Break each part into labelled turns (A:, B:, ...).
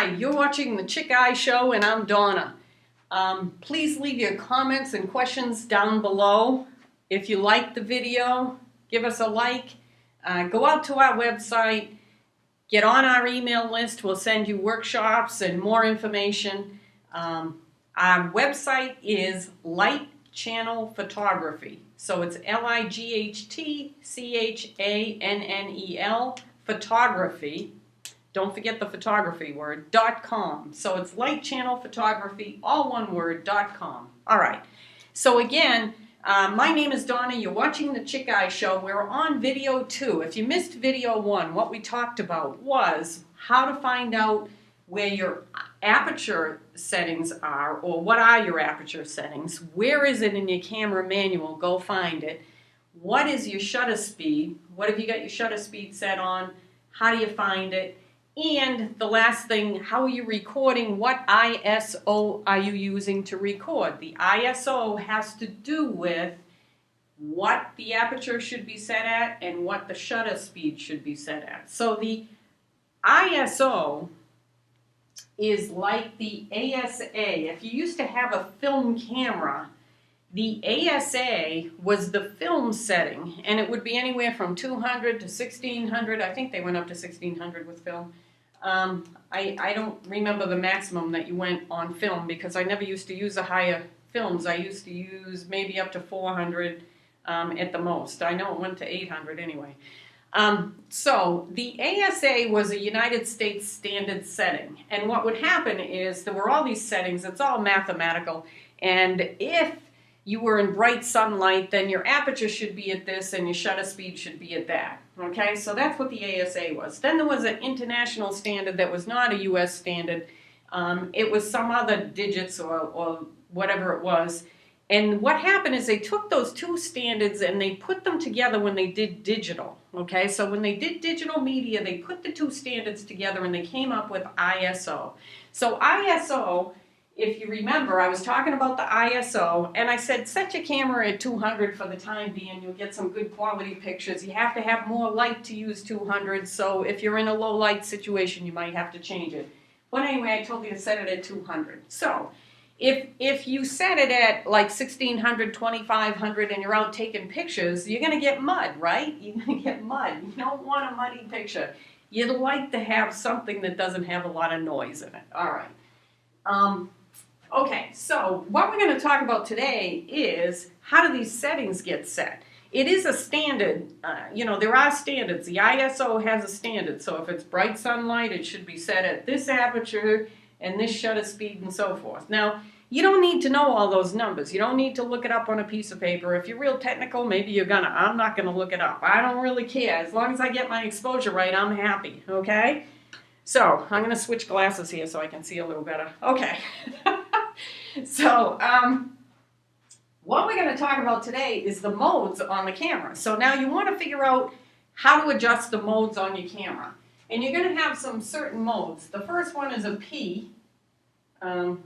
A: Hi, you're watching the Chick Eye Show and I'm Donna. Please leave your comments and questions down below. If you like the video, give us a like. Go out to our website, get on our email list. We'll send you workshops and more information. Our website is Light Channel Photography. So it's LIGHTCHANNEL Photography. Don't forget the photography word, .com. So it's Light Channel Photography, all one word, .com. All right. So again, my name is Donna. You're watching the Chick Eye Show. We're on video 2. If you missed video 1, what we talked about was how to find out where your aperture settings are, or what are your aperture settings. Where is it in your camera manual? Go find it. What is your shutter speed? What have you got your shutter speed set on? How do you find it? And the last thing, how are you recording? What ISO are you using to record? The ISO has to do with what the aperture should be set at and what the shutter speed should be set at. So the ISO is like the ASA. If you used to have a film camera, the ASA was the film setting, and it would be anywhere from 200 to 1600. I think they went up to 1600 with film. I don't remember the maximum that you went on film because I never used to use the higher films. I used to use maybe up to 400 at the most. I know it went to 800 anyway. So the ASA was a United States standard setting, and what would happen is there were all these settings. It's all mathematical, and if you were in bright sunlight, then your aperture should be at this and your shutter speed should be at that. Okay, so that's what the ASA was. Then there was an international standard that was not a US standard. It was some other digits or whatever it was. And what happened is they took those two standards and they put them together when they did digital. Okay, so when they did digital media, they put the two standards together and they came up with ISO. So ISO, if you remember, I was talking about the ISO, and I said set your camera at 200 for the time being. You'll get some good quality pictures. You have to have more light to use 200, so if you're in a low light situation, you might have to change it. But anyway, I told you to set it at 200. So if you set it at like 1600, 2500, and you're out taking pictures, you're going to get mud, right? You're going to get mud. You don't want a muddy picture. You'd like to have something that doesn't have a lot of noise in it. All right. Okay, so what we're going to talk about today is how do these settings get set. It is a standard, there are standards. The ISO has a standard, so if it's bright sunlight, it should be set at this aperture and this shutter speed and so forth. Now, you don't need to know all those numbers. You don't need to look it up on a piece of paper. If you're real technical, maybe you're gonna. I'm not gonna look it up. I don't really care. As long as I get my exposure right, I'm happy, okay? So, I'm gonna switch glasses here so I can see a little better. Okay. So, what we're going to talk about today is the modes on the camera. So now you want to figure out how to adjust the modes on your camera. And you're going to have some certain modes. The first one is a P. My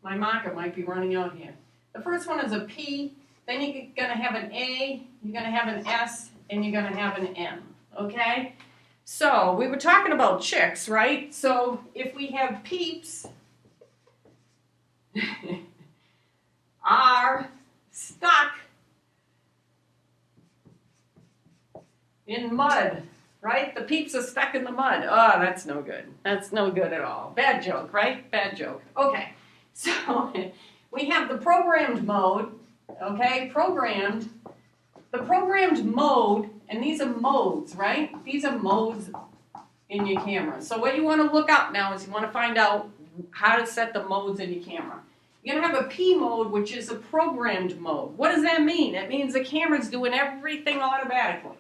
A: marker might be running out here. The first one is a P. Then you're going to have an A, you're going to have an S, and you're going to have an M. Okay? So we were talking about chicks, right? So if we have peeps are stuck in mud, right? The peeps are stuck in the mud. Oh, that's no good. That's no good at all. Bad joke, right? Bad joke. Okay, so we have the programmed mode, okay? The programmed mode, and these are modes, right? These are modes in your camera. So what you want to look up now is you want to find out how to set the modes in your camera. You're going to have a P mode, which is a programmed mode. What does that mean? It means the camera's doing everything automatically.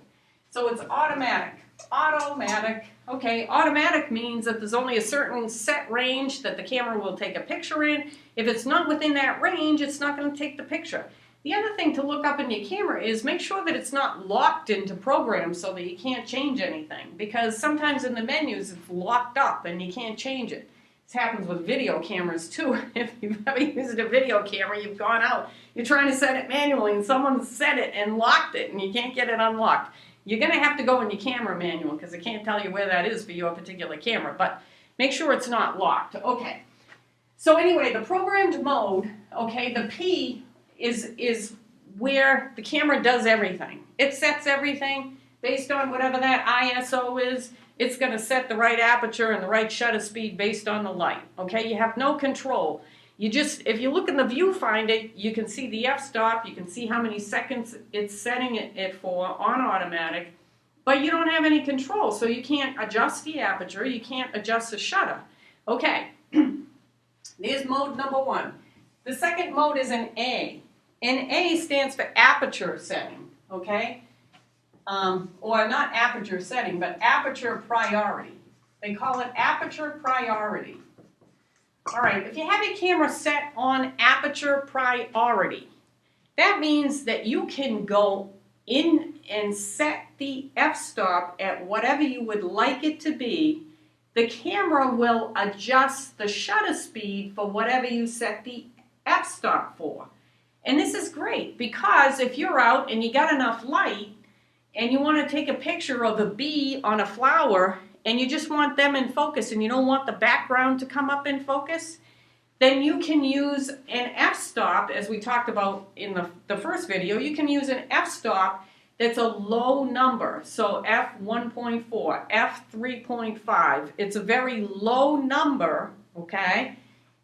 A: So it's automatic. Automatic. Okay, automatic means that there's only a certain set range that the camera will take a picture in. If it's not within that range, it's not going to take the picture. The other thing to look up in your camera is make sure that it's not locked into programs so that you can't change anything. Because sometimes in the menus it's locked up and you can't change it. This happens with video cameras too. If you've ever used a video camera, you've gone out, you're trying to set it manually and someone set it and locked it and you can't get it unlocked. You're going to have to go in your camera manual because it can't tell you where that is for your particular camera. But Make sure it's not locked. Okay. So anyway, the programmed mode, okay, the P is where the camera does everything. It sets everything based on whatever that ISO is. It's going to set the right aperture and the right shutter speed based on the light. Okay, you have no control. You just, if you look in the viewfinder, you can see the f-stop, you can see how many seconds it's setting it for on automatic, but you don't have any control, so you can't adjust the aperture, you can't adjust the shutter. Okay, there's mode number one. The second mode is an A. And A stands for aperture setting, okay? Or not aperture setting, but aperture priority. They call it aperture priority. All right, if you have your camera set on aperture priority, that means that you can go in and set the f-stop at whatever you would like it to be. The camera will adjust the shutter speed for whatever you set the f-stop for. And this is great because if you're out and you got enough light and you want to take a picture of a bee on a flower and you just want them in focus and you don't want the background to come up in focus, then you can use an f-stop, as we talked about in the first video. You can use an f-stop that's a low number, so f1.4, f3.5. It's a very low number, okay?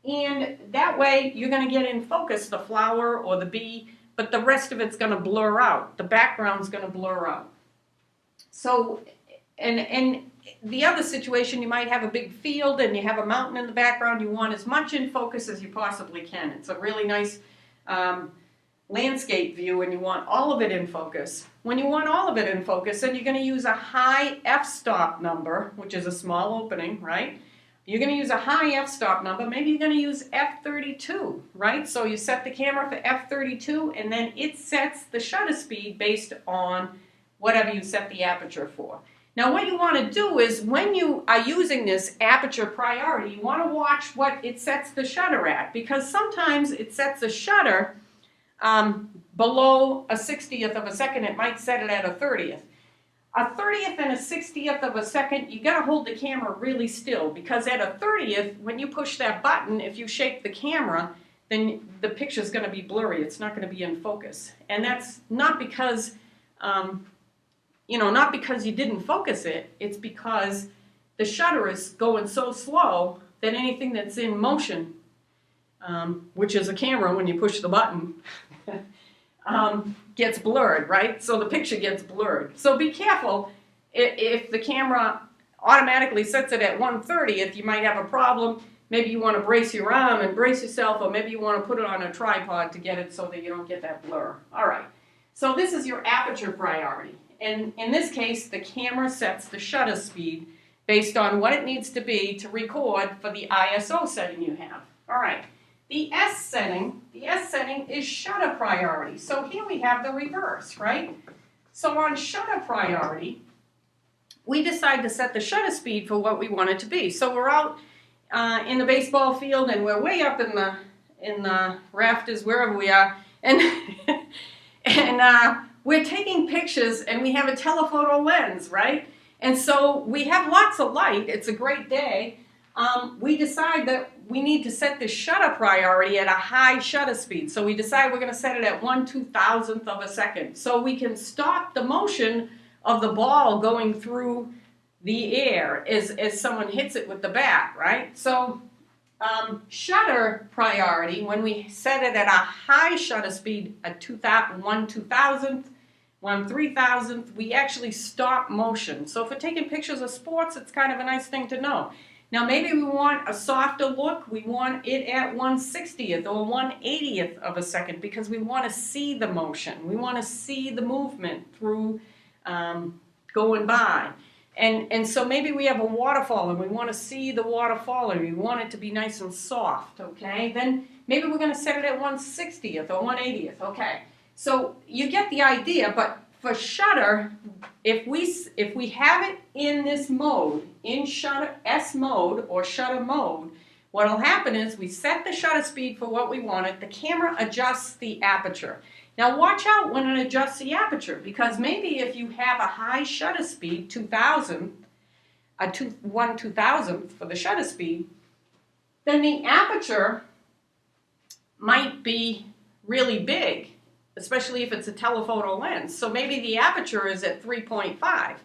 A: And that way you're going to get in focus the flower or the bee, but the rest of it's going to blur out. The background's going to blur out. So, and the other situation, you might have a big field and you have a mountain in the background. You want as much in focus as you possibly can. It's a really nice landscape view and you want all of it in focus. When you want all of it in focus, then you're going to use a high f-stop number, which is a small opening, right? You're going to use a high f-stop number. Maybe you're going to use f32, right? So you set the camera for f32 and then it sets the shutter speed based on whatever you set the aperture for. Now what you want to do is when you are using this aperture priority, you want to watch what it sets the shutter at, because sometimes it sets a shutter below a 60th of a second. It might set it at a 30th. A 30th and a 60th of a second, you got to hold the camera really still, because at a 30th, when you push that button, if you shake the camera, then the picture's going to be blurry. It's not going to be in focus. And that's not because, not because you didn't focus it. It's because the shutter is going so slow that anything that's in motion, which is a camera when you push the button, gets blurred, right? So the picture gets blurred. So be careful. If the camera automatically sets it at 1/30th, you might have a problem. Maybe you want to brace your arm and brace yourself, or maybe you want to put it on a tripod to get it so that you don't get that blur. All right. So this is your aperture priority. And in this case, the camera sets the shutter speed based on what it needs to be to record for the ISO setting you have. All right. The S setting is shutter priority. So here we have the reverse, right? So on shutter priority, we decide to set the shutter speed for what we want it to be. So we're out in the baseball field and we're way up in the rafters, wherever we are, and we're taking pictures and we have a telephoto lens, right? And so we have lots of light. It's a great day. We decide that we need to set the shutter priority at a high shutter speed. So we decide we're going to set it at 1/2000th of a second. So we can stop the motion of the ball going through the air as someone hits it with the bat, right? So shutter priority, when we set it at a high shutter speed at 1/2000th, 1/3000th, we actually stop motion. So if we're taking pictures of sports, it's kind of a nice thing to know. Now maybe we want a softer look. We want it at 1/60th or 1/80th of a second because we want to see the motion. We want to see the movement through going by. And so maybe we have a waterfall and we want to see the waterfall and we want it to be nice and soft, okay? Then maybe we're going to set it at 1/60th or 1/80th, okay? So you get the idea, but for shutter, if we have it in this mode, in shutter S mode or shutter mode, what will happen is we set the shutter speed for what we wanted. The camera adjusts the aperture. Now watch out when it adjusts the aperture, because maybe if you have a high shutter speed, 2000, a 1/2000th for the shutter speed, then the aperture might be really big, especially if it's a telephoto lens. So maybe the aperture is at 3.5.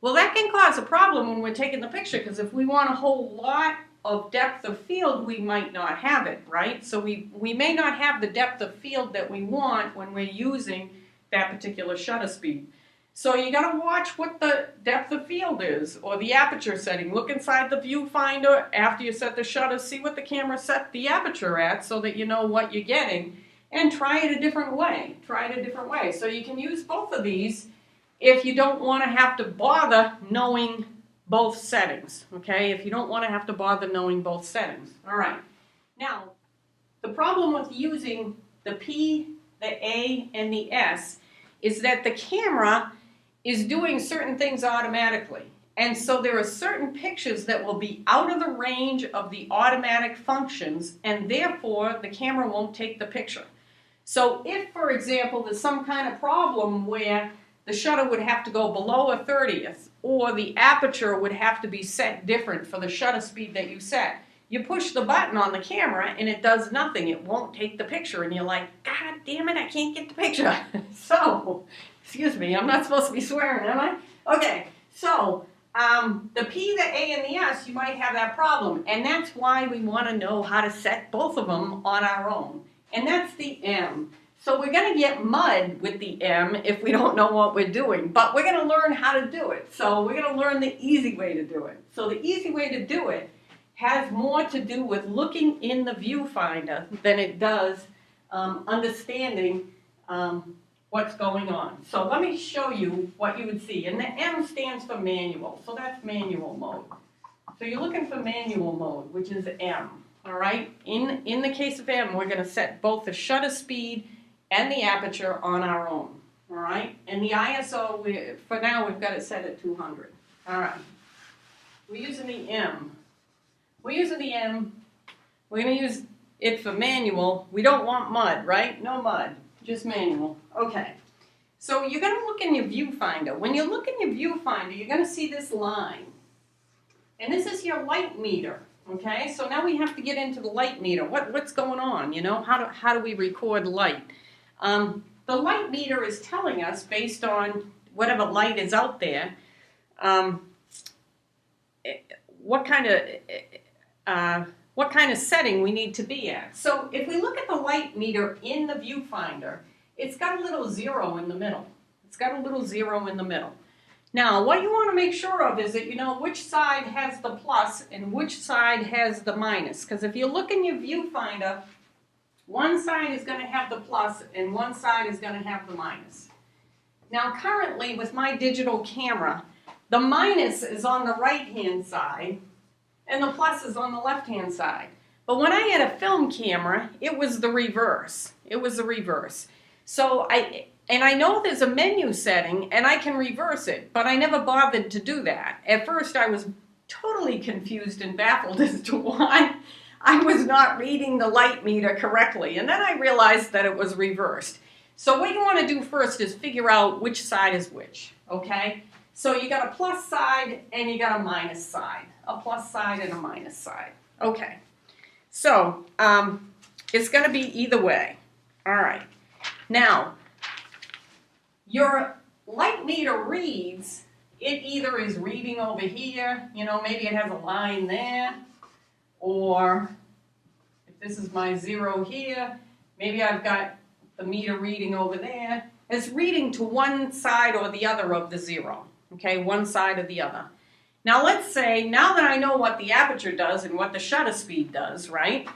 A: Well, that can cause a problem when we're taking the picture, because if we want a whole lot of depth of field, we might not have it, right? So we may not have the depth of field that we want when we're using that particular shutter speed. So you got to watch what the depth of field is, or the aperture setting. Look inside the viewfinder after you set the shutter, see what the camera set the aperture at so that you know what you're getting, and try it a different way. Try it a different way. So you can use both of these if you don't want to have to bother knowing both settings, okay? If you don't want to have to bother knowing both settings. All right. Now, the problem with using the P, the A, and the S is that the camera is doing certain things automatically. And so there are certain pictures that will be out of the range of the automatic functions, and therefore the camera won't take the picture. So if, for example, there's some kind of problem where the shutter would have to go below a 30th, or the aperture would have to be set different for the shutter speed that you set, you push the button on the camera and it does nothing. It won't take the picture, and you're like, God damn it, I can't get the picture. So, excuse me, I'm not supposed to be swearing, am I? Okay, so the P, the A, and the S, you might have that problem, and that's why we want to know how to set both of them on our own. And that's the M. So we're going to get mud with the M if we don't know what we're doing, but we're going to learn how to do it. So we're going to learn the easy way to do it. So the easy way to do it has more to do with looking in the viewfinder than it does understanding what's going on. So let me show you what you would see. And the M stands for manual, so that's manual mode. So you're looking for manual mode, which is M. All right. In the case of M, we're going to set both the shutter speed and the aperture on our own. All right. And the ISO, for now, we've got it set at 200. All right. We're using the M. We're using the M. We're going to use it for manual. We don't want mud, right? No mud, just manual. Okay. So you're going to look in your viewfinder. When you look in your viewfinder, you're going to see this line. And this is your light meter. Okay, so now we have to get into the light meter. What's going on? You know, how do we record light? The light meter is telling us, based on whatever light is out there, what kind of setting we need to be at. So if we look at the light meter in the viewfinder, it's got a little zero in the middle. It's got a little zero in the middle. Now, what you want to make sure of is that you know which side has the plus and which side has the minus. Because if you look in your viewfinder, one side is going to have the plus and one side is going to have the minus. Now, currently with my digital camera, the minus is on the right-hand side and the plus is on the left-hand side. But when I had a film camera, it was the reverse. It was the reverse. So I know there's a menu setting and I can reverse it, but I never bothered to do that. At first I was totally confused and baffled as to why I was not reading the light meter correctly. And then I realized that it was reversed. So what you want to do first is figure out which side is which, okay? So you got a plus side and you got a minus side. A plus side and a minus side. Okay. So it's going to be either way. All right. Now, your light meter reads, it either is reading over here, you know, maybe it has a line there, or if this is my zero here, maybe I've got the meter reading over there. It's reading to one side or the other of the zero, okay, one side or the other. Now let's say, now that I know what the aperture does and what the shutter speed does, right,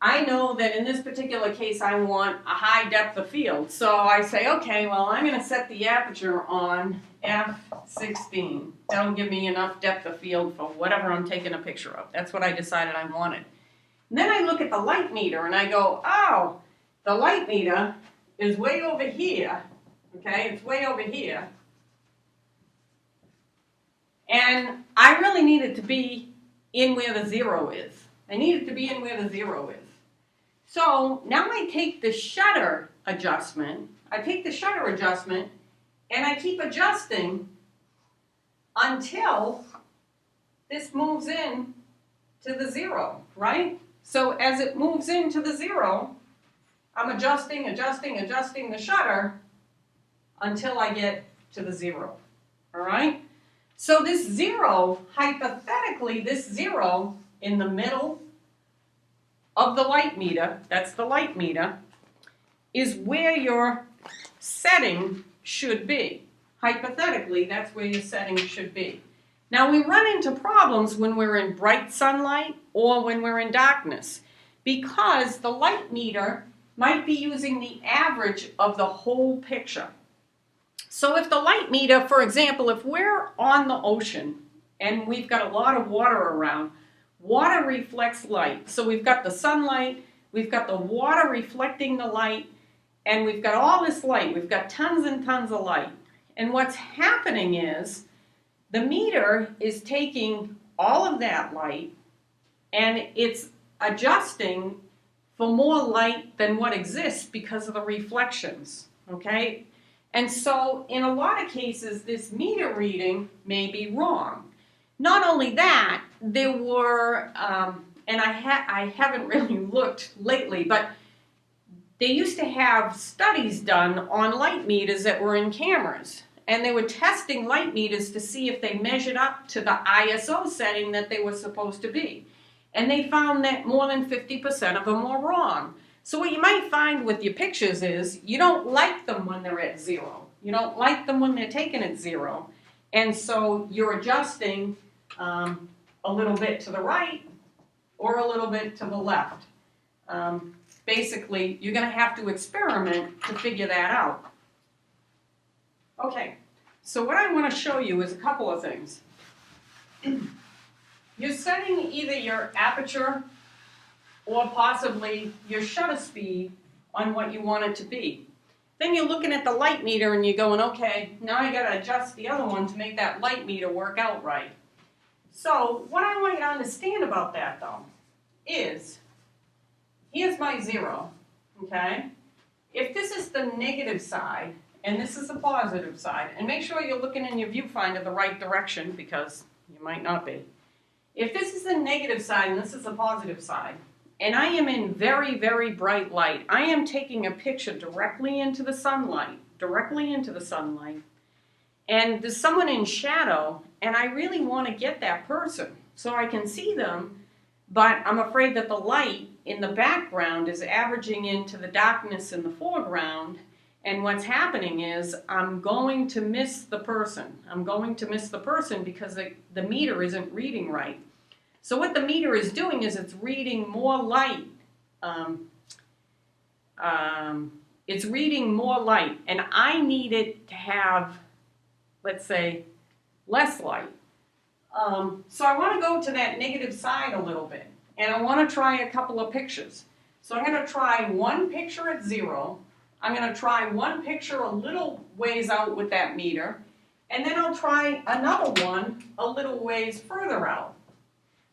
A: I know that in this particular case I want a high depth of field. So I say, okay, well, I'm going to set the aperture on f16. That'll give me enough depth of field for whatever I'm taking a picture of. That's what I decided I wanted. And then I look at the light meter and I go, oh, the light meter is way over here. Okay, it's way over here. And I really need it to be in where the zero is. I need it to be in where the zero is. So now I take the shutter adjustment, and I keep adjusting until this moves in to the 0, right? So as it moves into the 0, I'm adjusting the shutter until I get to the 0, all right? So this 0, hypothetically, this 0 in the middle of the light meter, that's the light meter, is where your setting should be. Hypothetically, that's where your setting should be. Now, we run into problems when we're in bright sunlight or when we're in darkness, because the light meter might be using the average of the whole picture. So if the light meter, for example, if we're on the ocean and we've got a lot of water around, water reflects light. So we've got the sunlight, we've got the water reflecting the light, and we've got all this light. We've got tons and tons of light. And what's happening is the meter is taking all of that light and it's adjusting for more light than what exists because of the reflections, okay? And so in a lot of cases, this meter reading may be wrong. Not only that, there were, and I haven't really looked lately, but they used to have studies done on light meters that were in cameras. And they were testing light meters to see if they measured up to the ISO setting that they were supposed to be. And they found that more than 50% of them were wrong. So what you might find with your pictures is you don't like them when they're at 0. You don't like them when they're taken at 0. And so you're adjusting a little bit to the right or a little bit to the left. Basically, you're going to have to experiment to figure that out. Okay, so what I want to show you is a couple of things. You're setting either your aperture or possibly your shutter speed on what you want it to be. Then you're looking at the light meter and you're going, okay, now I got to adjust the other one to make that light meter work out right. So what I want you to understand about that, though, is here's my 0, okay? If this is the negative side, and this is the positive side, and make sure you're looking in your viewfinder the right direction because you might not be. If this is the negative side and this is the positive side, and I am in very, very bright light, I am taking a picture directly into the sunlight, and there's someone in shadow, and I really want to get that person so I can see them, but I'm afraid that the light in the background is averaging into the darkness in the foreground. And what's happening is I'm going to miss the person. I'm going to miss the person because the meter isn't reading right. So what the meter is doing is it's reading more light. It's reading more light. And I need it to have, let's say, less light. So I want to go to that negative side a little bit. And I want to try a couple of pictures. So I'm going to try one picture at 0. I'm going to try one picture a little ways out with that meter, and then I'll try another one a little ways further out.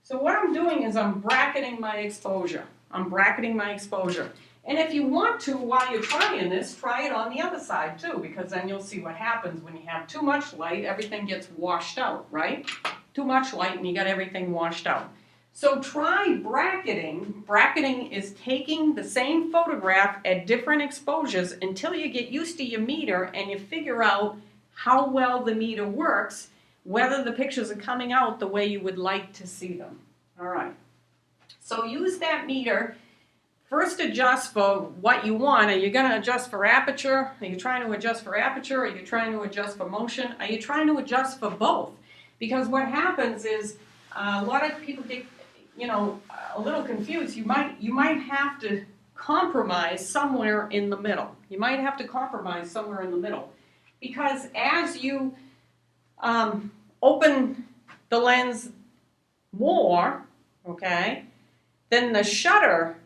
A: So what I'm doing is I'm bracketing my exposure. And if you want to, while you're trying this, try it on the other side too, because then you'll see what happens when you have too much light, everything gets washed out, right? Too much light and you got everything washed out. So try bracketing. Bracketing is taking the same photograph at different exposures until you get used to your meter and you figure out how well the meter works, whether the pictures are coming out the way you would like to see them. All right. So use that meter. First adjust for what you want. Are you going to adjust for aperture? Are you trying to adjust for aperture? Are you trying to adjust for motion? Are you trying to adjust for both? Because what happens is a lot of people get a little confused. You might have to compromise somewhere in the middle. Because as you open the lens more, okay, then the shutter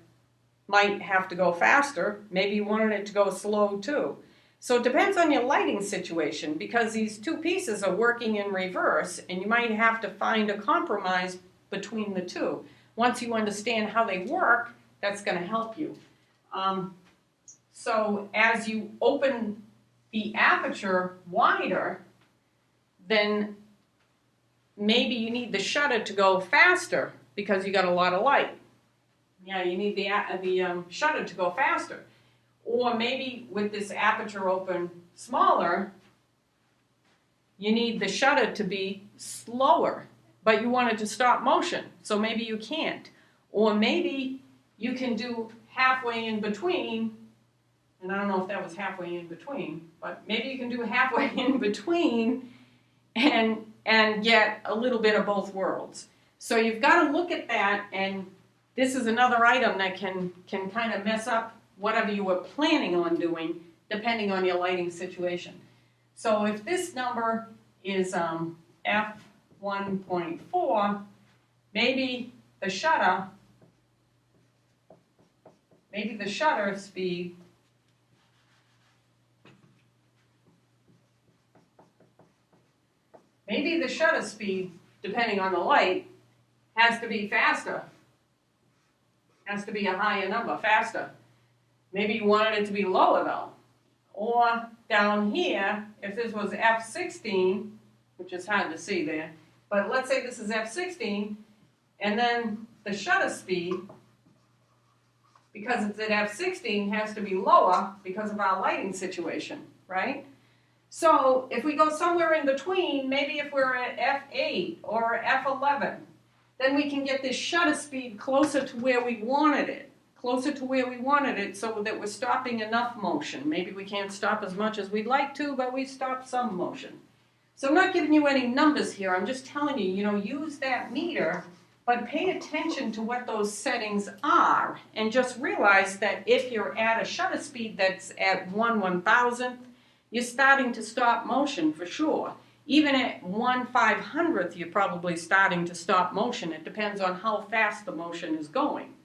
A: might have to go faster. Maybe you wanted it to go slow too. So it depends on your lighting situation, because these two pieces are working in reverse and you might have to find a compromise between the two. Once you understand how they work, that's going to help you. So as you open the aperture wider, then maybe you need the shutter to go faster because you got a lot of light. Yeah, you need the shutter to go faster. Or maybe with this aperture open smaller, you need the shutter to be slower, but you want it to stop motion, so maybe you can't. Or maybe you can do halfway in between, and I don't know if that was halfway in between, but maybe you can do halfway in between and get a little bit of both worlds. So you've got to look at that, and this is another item that can kind of mess up whatever you were planning on doing, depending on your lighting situation. So if this number is f1.4, maybe the shutter speed depending on the light, has to be faster. Has to be a higher number, faster. Maybe you wanted it to be lower though. Or down here, if this was f16, which is hard to see there, but let's say this is f16, and then the shutter speed, because it's at f16, has to be lower because of our lighting situation, right? So if we go somewhere in between, maybe if we're at f8 or f11, then we can get this shutter speed closer to where we wanted it. Closer to where we wanted it so that we're stopping enough motion. Maybe we can't stop as much as we'd like to, but we stop some motion. So I'm not giving you any numbers here. I'm just telling you, use that meter, but pay attention to what those settings are. And just realize that if you're at a shutter speed that's at 1/1000th, you're starting to stop motion for sure. Even at 1/500th, you're probably starting to stop motion. It depends on how fast the motion is going.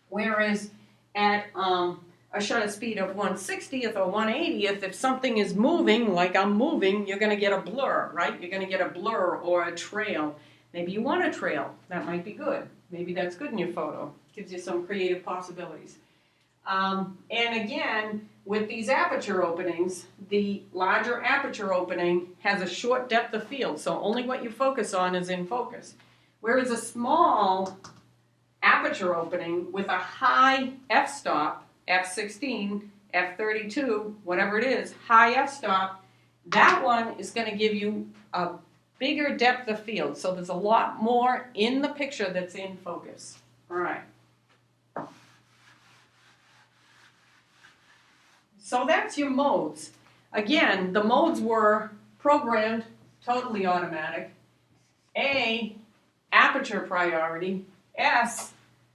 A: Whereas at a shutter speed of 1/60th or 1/80th, if something is moving, like I'm moving, you're going to get a blur, right? You're going to get a blur or a trail. Maybe you want a trail. That might be good. Maybe that's good in your photo. Gives you some creative possibilities. And again, with these aperture openings, the larger aperture opening has a short depth of field, so only what you focus on is in focus. Whereas a small aperture opening with a high f-stop, f16, f32, whatever it is, high f-stop, that one is going to give you a bigger depth of field. So there's a lot more in the picture that's in focus. All right. So that's your modes. Again, the modes were programmed, totally automatic. A, aperture priority. S,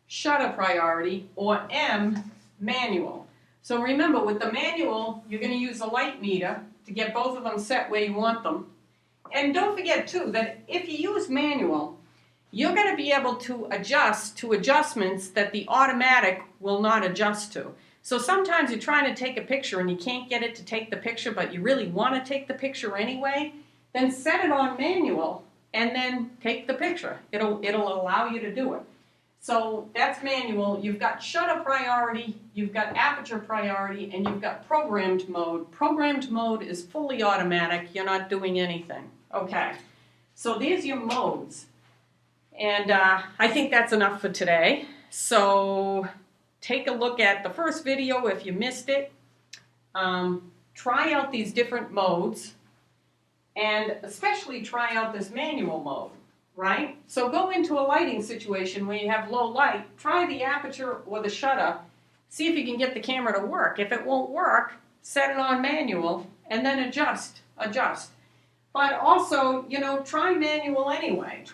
A: shutter priority. Or M, manual. So remember, with the manual, you're going to use a light meter to get both of them set where you want them. And don't forget, too, that if you use manual, you're going to be able to adjust to adjustments that the automatic will not adjust to. So sometimes you're trying to take a picture and you can't get it to take the picture, but you really want to take the picture anyway, then set it on manual and then take the picture. It'll allow you to do it. So that's manual. You've got shutter priority, you've got aperture priority, and you've got programmed mode. Programmed mode is fully automatic. You're not doing anything. Okay, so there's your modes. And I think that's enough for today. So take a look at the first video if you missed it. Try out these different modes, and especially try out this manual mode, right? So go into a lighting situation where you have low light, try the aperture or the shutter, see if you can get the camera to work. If it won't work, set it on manual, and then adjust. But also, try manual anyway.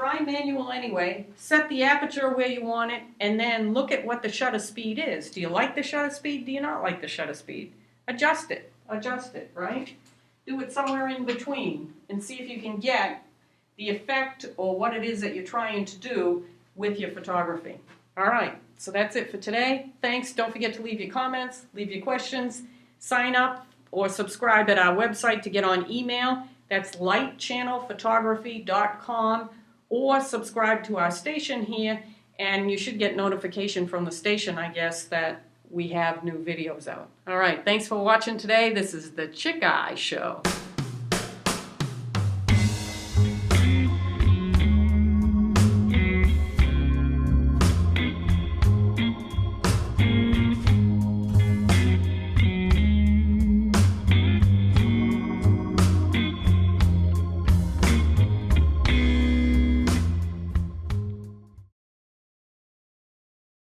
A: Set the aperture where you want it, and then look at what the shutter speed is. Do you like the shutter speed? Do you not like the shutter speed? Adjust it, right? Do it somewhere in between, and see if you can get the effect or what it is that you're trying to do with your photography. All right, so that's it for today. Thanks. Don't forget to leave your comments, leave your questions, sign up or subscribe at our website to get on email. That's lightchannelphotography.com, or subscribe to our station here, and you should get notification from the station, I guess, that we have new videos out. All right, thanks for watching today. This is the Chick Eye Show.